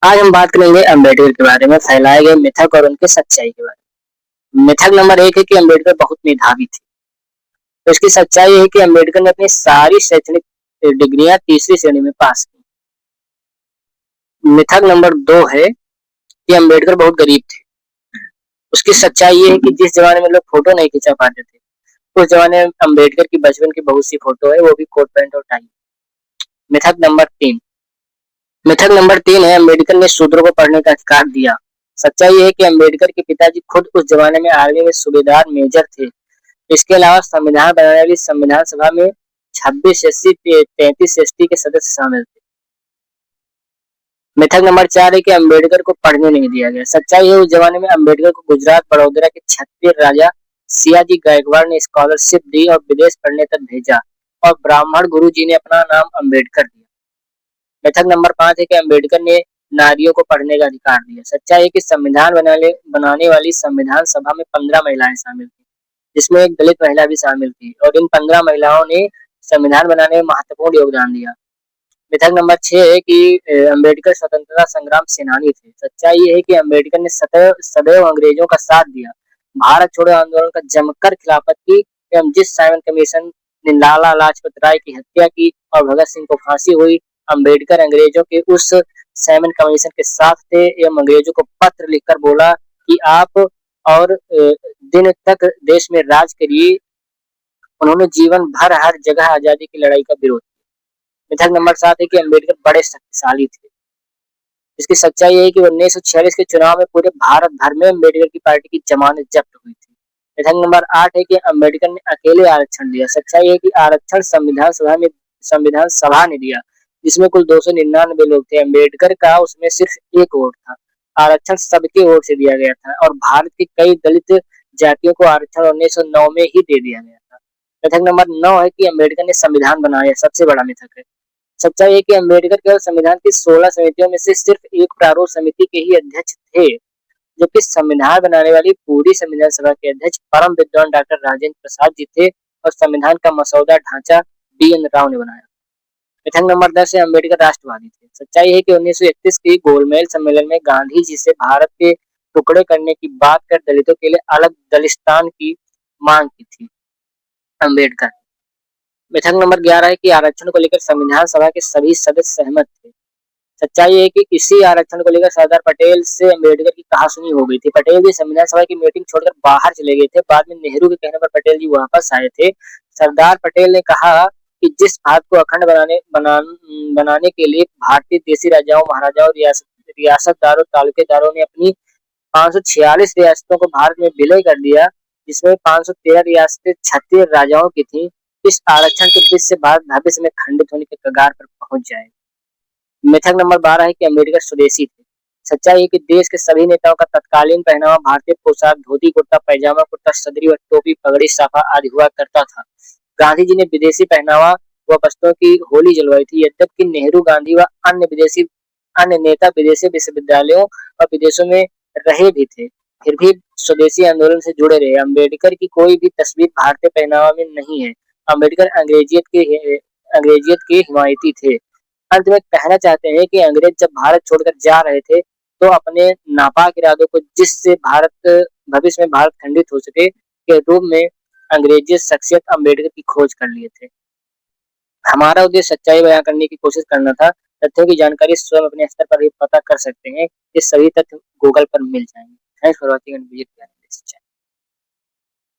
आज हम बात करेंगे अम्बेडकर के बारे में, फैलाए गए मिथक और उनकी सच्चाई के बारे में। मिथक नंबर 1 है कि अम्बेडकर बहुत मेधावी थे। तो इसकी सच्चाई है कि अम्बेडकर ने अपनी सारी शैक्षणिक डिग्रियां तीसरी श्रेणी में पास की। मिथक नंबर 2 है कि अम्बेडकर बहुत गरीब थे। उसकी सच्चाई ये है कि जिस जमाने में लोग फोटो नहीं खिंचा पाते थे, उस जमाने में अम्बेडकर की बचपन की बहुत सी फोटो है, वो भी कोट पैंट और टाई। मिथक नंबर 3 मिथक नंबर 3 है अम्बेडकर ने शूद्रों को पढ़ने का अधिकार दिया। सच्चाई ये है कि अम्बेडकर के पिताजी खुद उस जमाने में आर्मी में सूबेदार मेजर थे। इसके अलावा संविधान बनाने वाली संविधान सभा में 26 एससी 33 एसटी के सदस्य शामिल थे। मिथक नंबर 4 है कि अम्बेडकर को पढ़ने नहीं दिया गया। सच्चाई है उस जमाने में अम्बेडकर को गुजरात बड़ौदा के क्षत्रिय राजा सियाजी गायकवाड़ ने स्कॉलरशिप दी और विदेश पढ़ने तक भेजा, और ब्राह्मण गुरु जी ने अपना नाम अम्बेडकर दिया। मिथक नंबर 5 है कि अम्बेडकर ने नारियों को पढ़ने का अधिकार दिया। सच्चाई है कि संविधान बनाने वाली संविधान सभा में 15 महिलाएं शामिल थी, जिसमें एक दलित महिला भी शामिल थी, और इन 15 महिलाओं ने संविधान बनाने में महत्वपूर्ण योगदान दिया। मिथक नंबर 6 है कि अम्बेडकर स्वतंत्रता संग्राम सेनानी थे। सच्चाई ये है कि अम्बेडकर ने सदैव सदैव अंग्रेजों का साथ दिया, भारत छोड़ो आंदोलन का जमकर खिलाफत की, एवं जिस साइमन कमीशन ने लाला लाजपत राय की हत्या की और भगत सिंह को फांसी हुई, अम्बेडकर अंग्रेजों के उस साइमन कमीशन के साथ थे, एवं अंग्रेजों को पत्र लिखकर बोला कि आप और दिन तक देश में राज करिए। उन्होंने जीवन भर हर जगह आजादी की लड़ाई का विरोध किया। मिथक नंबर 7 है कि अम्बेडकर बड़े शक्तिशाली थे। इसकी सच्चाई ये है कि 1946 के चुनाव में पूरे भारत भर में अम्बेडकर की पार्टी की जमानत जब्त हुई थी। मिथक नंबर 8 है कि अम्बेडकर ने अकेले आरक्षण दिया। सच्चाई है कि आरक्षण संविधान सभा ने दिया, जिसमें कुल 299 लोग थे। अम्बेडकर का उसमें सिर्फ एक वोट था। आरक्षण सबके वोट से दिया गया था, और भारत की कई दलित जातियों को आरक्षण 1909 में ही दे दिया गया था। मिथक नंबर 9 है कि अम्बेडकर ने संविधान बनाया। सबसे बड़ा मिथक है। सच्चाई है कि अम्बेडकर केवल संविधान की 16 समितियों में से सिर्फ एक प्रारूप समिति के ही अध्यक्ष थे, जबकि संविधान बनाने वाली पूरी संविधान सभा के अध्यक्ष परम विद्वान डॉक्टर राजेंद्र प्रसाद जी थे, और संविधान का मसौदा ढांचा डी.एन. राव ने बनाया। मिथक नंबर 10 है अम्बेडकर राष्ट्रवादी थे। सच्चाई है कि 1931 के गोलमेज सम्मेलन में गांधी जी से भारत के टुकड़े करने की बात कर दलितों के लिए अलग दलिस्तान की मांग की थी अम्बेडकर। मिथक नंबर 11 है कि आरक्षण को लेकर संविधान सभा के सभी सदस्य सहमत थे। सच्चाई है कि इसी आरक्षण को लेकर सरदार पटेल से अम्बेडकर की कहासुनी हो गई थी। पटेल जी संविधान सभा की मीटिंग छोड़कर बाहर चले गए थे। बाद में नेहरू के कहने पर पटेल जी वापस आए थे। सरदार पटेल ने कहा कि जिस भारत को अखंड बनाने के लिए भारतीय देशी राजाओं, महाराजाओं, रियासतदारों, तालुकेदारों ने अपनी 546 रियासतों को भारत में विलय कर दिया, जिसमें 513 रियासतें क्षत्रिय राजाओं की थी। इस आरक्षण के बीच से भारत भविष्य में खंडित होने के कगार पर पहुंच जाएगा। मिथक नंबर 12 है कि अम्बेडकर स्वदेशी थे। सच्चाई है कि देश के सभी नेताओं का तत्कालीन पहनावा भारतीय पोशाक, धोती कुर्ता, पैजामा कुर्ता, सदरी व टोपी, पगड़ी, साफा आदि हुआ करता था। गांधी जी ने विदेशी पहनावा व वस्त्रों की होली जलवाई थी। यद्यपि नेहरू, गांधी व अन्य नेता विदेशी विश्वविद्यालयों और विदेशों में रहे भी थे, फिर भी स्वदेशी आंदोलन से जुड़े रहे। अम्बेडकर की कोई भी तस्वीर भारतीय पहनावा में नहीं है। अम्बेडकर अंग्रेजियत के हिमायती थे। अंत में कहना चाहते हैं कि अंग्रेज जब भारत छोड़कर जा रहे थे, तो अपने नापाक इरादों को, जिससे भविष्य में भारत खंडित हो सके, के रूप में अंग्रेजी शख्सियत अम्बेडकर की खोज कर लिए थे। हमारा उद्देश्य सच्चाई बयां करने की कोशिश करना था। तथ्यों की जानकारी स्वयं अपने स्तर पर भी पता कर सकते हैं। ये सभी तथ्य गूगल पर मिल जाएंगे। Thanks for watching and visit.